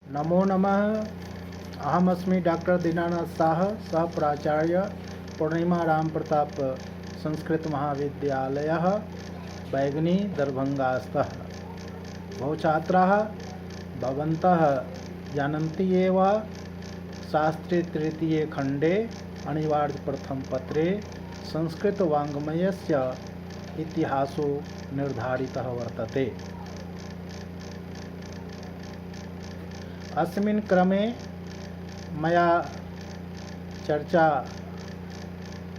नमो नमः। अहमस्मि डॉक्टर दीनानाथ शाह, सह प्राचार्य पूर्णिमा राम प्रताप संस्कृत महाविद्यालयः बैगनी दरभंगास्थः। बहु छात्राः भवन्तः जानन्ति एव, शास्त्रे तृतीये खण्डे अनिवार्य प्रथम पत्रे संस्कृत वाङ्मयस्य इतिहासो निर्धारितः वर्तते। अस्मिन् क्रमे मया चर्चा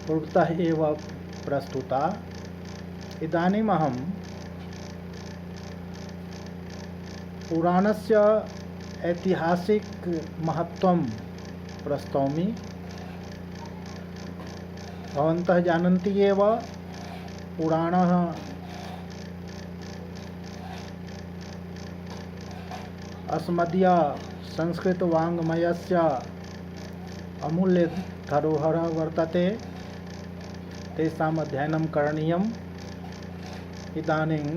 पूर्वतः एव प्रस्तुता। इदानीम् अहं पुराणस्य ऐतिहासिक महत्त्वं प्रस्तौमि। भवन्तः जानन्ति एव, पुराणः अस्मदीय संस्कृत वाङ्मयस्य अमूल्य धरोहरः वर्तते। तेषाम् अध्ययनं करणीयम्। इदानीं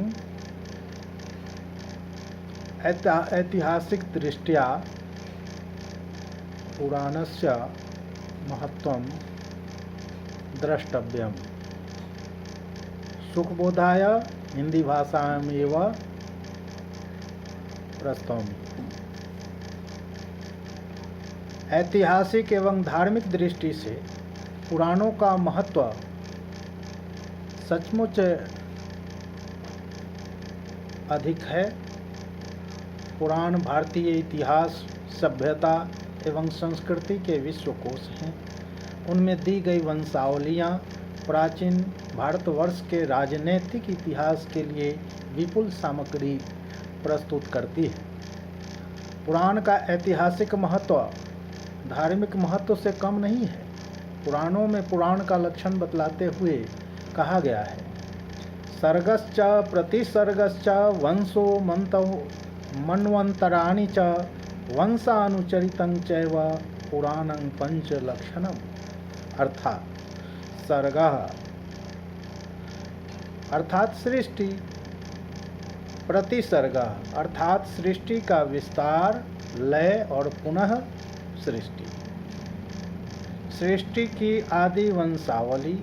ऐतिहासिकदृष्ट्या पुराणस्य महत्त्वं द्रष्टव्यम्। सुखबोधाय हिंदी भाषायामेव प्रस्तौमि। ऐतिहासिक एवं धार्मिक दृष्टि से पुराणों का महत्व सचमुच अधिक है। पुराण भारतीय इतिहास, सभ्यता एवं संस्कृति के विश्वकोश हैं। उनमें दी गई वंशावलियाँ प्राचीन भारतवर्ष के राजनीतिक इतिहास के लिए विपुल सामग्री प्रस्तुत करती है। पुराण का ऐतिहासिक महत्व धार्मिक महत्व से कम नहीं है। पुराणों में पुराण का लक्षण बतलाते हुए कहा गया है, सर्गश्च प्रतिसर्गश्च वंशो मन्वन्तराणि च वंशानुचरितं चैव पुराणं पंचलक्षणम्। अर्थात सर्गः अर्थात सृष्टि, प्रतिसर्ग अर्थात सृष्टि का विस्तार, लय और पुनः सृष्टि, सृष्टि की आदि वंशावली,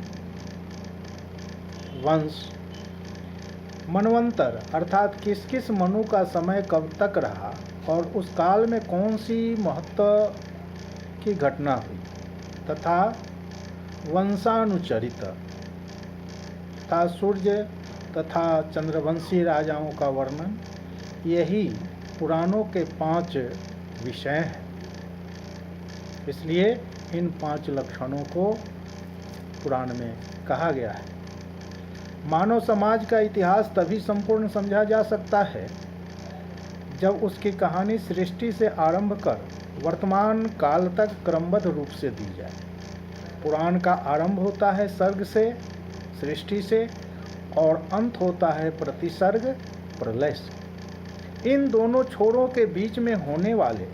वंश, मनवंतर अर्थात किस किस मनु का समय कब तक रहा और उस काल में कौन सी महत्व की घटना हुई, तथा वंशानुचरित तथा सूर्य तथा चंद्रवंशी राजाओं का वर्णन। यही पुराणों के 5 विषय हैं। इसलिए इन 5 लक्षणों को पुराण में कहा गया है। मानव समाज का इतिहास तभी संपूर्ण समझा जा सकता है जब उसकी कहानी सृष्टि से आरंभ कर वर्तमान काल तक क्रमबद्ध रूप से दी जाए। पुराण का आरंभ होता है सर्ग से, सृष्टि से, और अंत होता है प्रतिसर्ग, प्रलय से। इन दोनों छोरों के बीच में होने वाले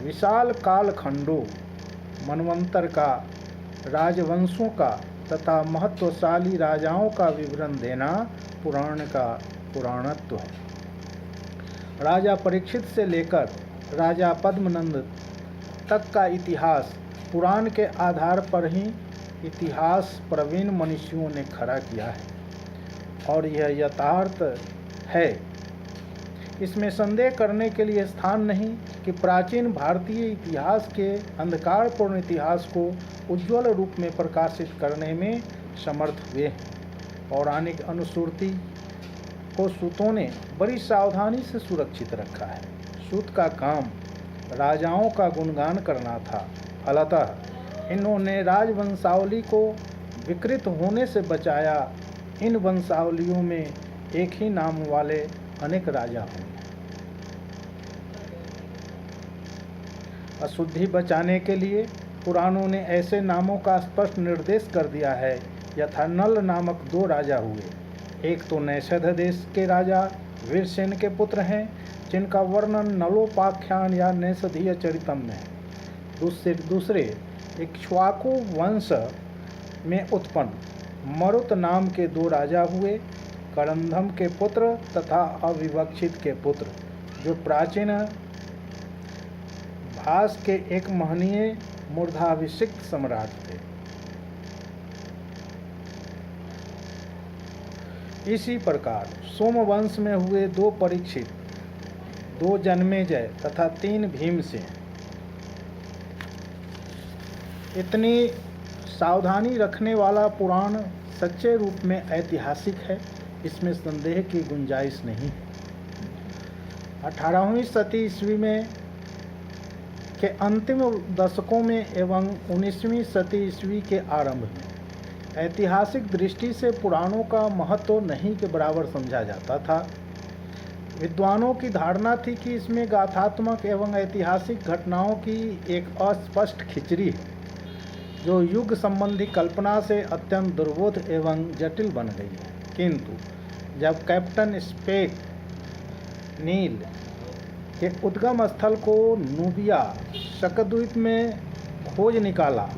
विशाल कालखंडों, मनवंतर का, राजवंशों का तथा महत्वशाली राजाओं का विवरण देना पुराण का पुराणत्व है। राजा परीक्षित से लेकर राजा पद्मनंद तक का इतिहास पुराण के आधार पर ही इतिहास प्रवीण मनुष्यों ने खड़ा किया है और यह यथार्थ है। इसमें संदेह करने के लिए स्थान नहीं कि प्राचीन भारतीय इतिहास के अंधकारपूर्ण इतिहास को उज्ज्वल रूप में प्रकाशित करने में समर्थ हुए हैं। पौराणिक अनुश्रुति को सूतों ने बड़ी सावधानी से सुरक्षित रखा है। सूत का काम राजाओं का गुणगान करना था। फलतः इन्होंने राजवंशावली को विकृत होने से बचाया। इन वंशावलियों में एक ही नाम वाले अनेक राजा होंगे। अशुद्धि बचाने के लिए पुराणों ने ऐसे नामों का स्पष्ट निर्देश कर दिया है। यथा नल नामक 2 राजा हुए। एक तो नैषध देश के राजा वीरसेन के पुत्र हैं, जिनका वर्णन नलोपाख्यान या नैषधीय चरितम में है। दूसरे इक्ष्वाकु वंश में उत्पन्न मरुत नाम के 2 राजा हुए, करंधम के पुत्र तथा अविवक्षित के पुत्र, जो प्राचीन इतिहास के एक महनीय मूर्धाभिषिक्त सम्राट थे। इसी प्रकार सोमवंश में हुए 2 परीक्षित, 2 जन्मेजय तथा 3 भीमसेन। इतनी सावधानी रखने वाला पुराण सच्चे रूप में ऐतिहासिक है, इसमें संदेह की गुंजाइश नहीं है। 18वीं शती ईस्वी में के अंतिम दशकों में एवं 19वीं शती ईस्वी के आरंभ में ऐतिहासिक दृष्टि से पुराणों का महत्व नहीं के बराबर समझा जाता था। विद्वानों की धारणा थी कि इसमें गाथात्मक एवं ऐतिहासिक घटनाओं की एक अस्पष्ट खिचड़ी है, जो युग संबंधी कल्पना से अत्यंत दुर्बोध एवं जटिल बन गई है। किंतु जब कैप्टन स्पेक नील के उद्गम स्थल को नूबिया शकद्वीप में खोज निकाला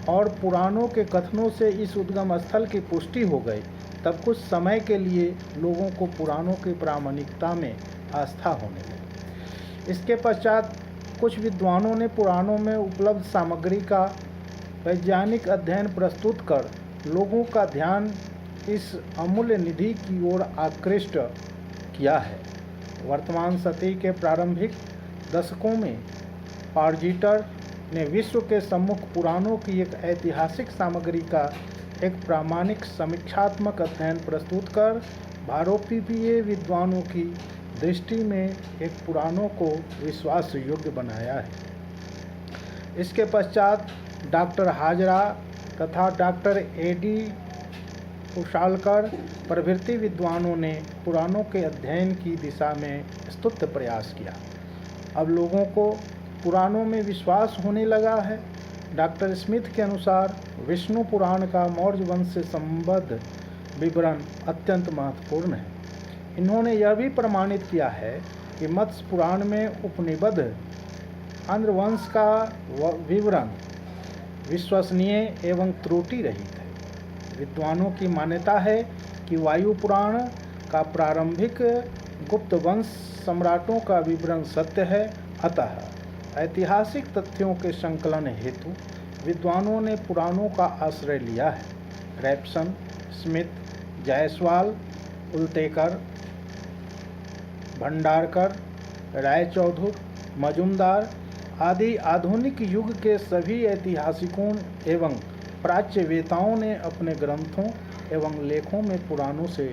और पुराणों के कथनों से इस उद्गम स्थल की पुष्टि हो गई, तब कुछ समय के लिए लोगों को पुराणों की प्रामाणिकता में आस्था होने लगी। इसके पश्चात कुछ विद्वानों ने पुराणों में उपलब्ध सामग्री का वैज्ञानिक अध्ययन प्रस्तुत कर लोगों का ध्यान इस अमूल्य निधि की ओर आकृष्ट किया है। वर्तमान शती के प्रारंभिक दशकों में पार्जिटर ने विश्व के सम्मुख पुराणों की एक ऐतिहासिक सामग्री का एक प्रामाणिक समीक्षात्मक अध्ययन प्रस्तुत कर भारतीय विद्वानों की दृष्टि में एक पुराणों को विश्वास योग्य बनाया है। इसके पश्चात डॉक्टर हाजरा तथा डॉक्टर A.D. कुशालकर प्रभृति विद्वानों ने पुराणों के अध्ययन की दिशा में स्तुत्य प्रयास किया। अब लोगों को पुराणों में विश्वास होने लगा है। डॉक्टर स्मिथ के अनुसार विष्णु पुराण का मौर्य वंश से संबद्ध विवरण अत्यंत महत्वपूर्ण है। इन्होंने यह भी प्रमाणित किया है कि मत्स्य पुराण में उपनिबद्ध आंध्रवंश का विवरण विश्वसनीय एवं त्रुटि रहित है। विद्वानों की मान्यता है कि वायु पुराण का प्रारंभिक गुप्त वंश सम्राटों का विवरण सत्य है। अतः ऐतिहासिक तथ्यों के संकलन हेतु विद्वानों ने पुराणों का आश्रय लिया है। रैप्सन, स्मिथ, जायसवाल, उल्टेकर, भंडारकर, रायचौधुर, मजुमदार आदि आधुनिक युग के सभी ऐतिहासिकों एवं प्राच्यवेताओं ने अपने ग्रंथों एवं लेखों में पुराणों से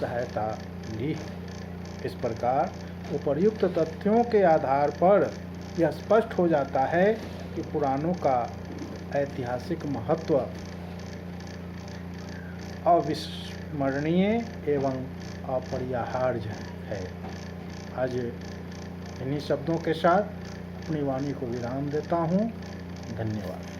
सहायता ली है। इस प्रकार उपर्युक्त तथ्यों के आधार पर यह स्पष्ट हो जाता है कि पुराणों का ऐतिहासिक महत्व अविस्मरणीय एवं अपरिहार्य है। आज इन्हीं शब्दों के साथ अपनी वाणी को विराम देता हूँ। धन्यवाद।